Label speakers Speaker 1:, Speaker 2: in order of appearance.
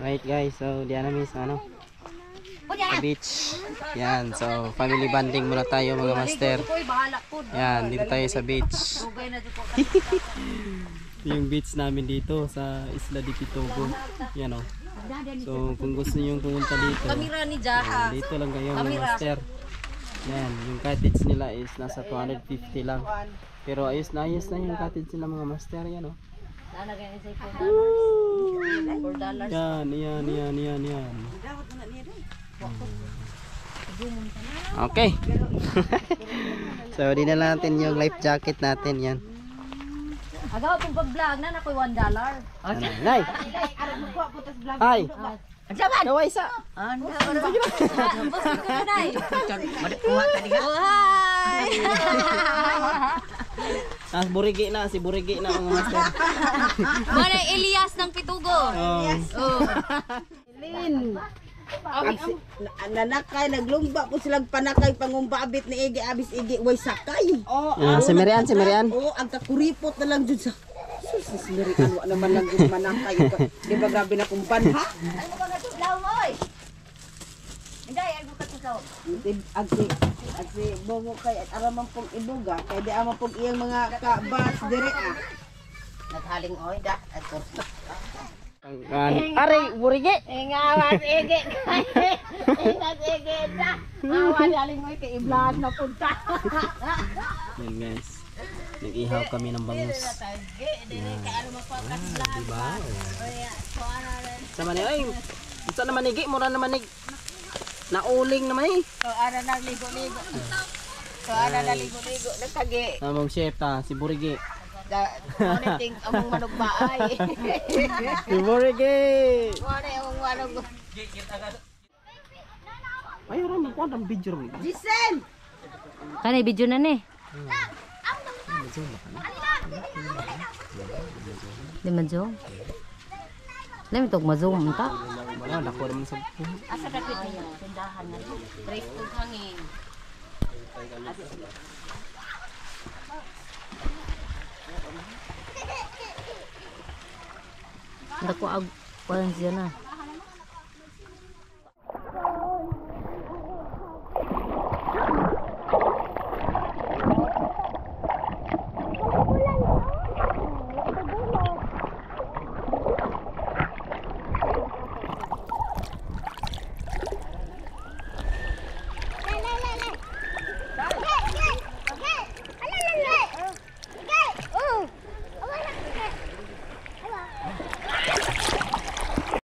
Speaker 1: Right guys, so diyan namin sa ano, sa beach. Yan, so family bonding muna tayo mga master. Yan, dito tayo sa beach. Yung beach namin dito sa Isla de Pitogo. Yan o. So kung gusto niyo pumunta dito, dito lang kayo mga master. Yan, yung cottage nila is nasa 250 lang. Pero ayos na yung cottage nila mga master. Yan o. Yan. Okay. So di na natin yung life jacket natin yan.
Speaker 2: Agaw pong pag-vlog na nakoy $1.
Speaker 1: Nay. Ay. Daway sa. Burigi na, si Burigi na mga master.
Speaker 2: Mana Elias ng Pitugo.
Speaker 3: Lin. Nanakay naglumba po silang panakay pangumbabit ni Igi abis Igi way sakay.
Speaker 1: Si Marian.
Speaker 3: Oo, ang takuripot na lang jud sa. Sus Marian wa naman lang yung manakay. Di ba grabe na kung banha?
Speaker 2: Ano ba natudlaw oy? Hindi ay bukat sa.
Speaker 3: Agsi bongo kay at araman pong ibuga kay di ama pong iyang mga kabas dire ah. Naghaling oy da at
Speaker 1: Ari, Burigi.
Speaker 2: Ngawas Igi. Ingat Igi da. Awan aling mo kay i-vlog na punta.
Speaker 1: Yan guys. Nag-ihaw kami ng bangus. Diba? Sa mani ay. Isa naman igi, mura naman ig. Nauling naman eh.
Speaker 2: So ana nagligo-ligo. Nagkagi.
Speaker 1: Among chef ta, si Burigi.
Speaker 2: Ting among manugbaay.
Speaker 1: Si Burigi.
Speaker 2: Wala among manug.
Speaker 1: Ay, ron ko ang video ron.
Speaker 3: Jisen.
Speaker 2: Kanay video na ni. Di man-zoom. Dami tog ma-zoom ta.
Speaker 1: Wala, dako naman sa
Speaker 2: Asa dapit niyo? Tindahan na. Tres tug hangin. Dako ag kuan siya na.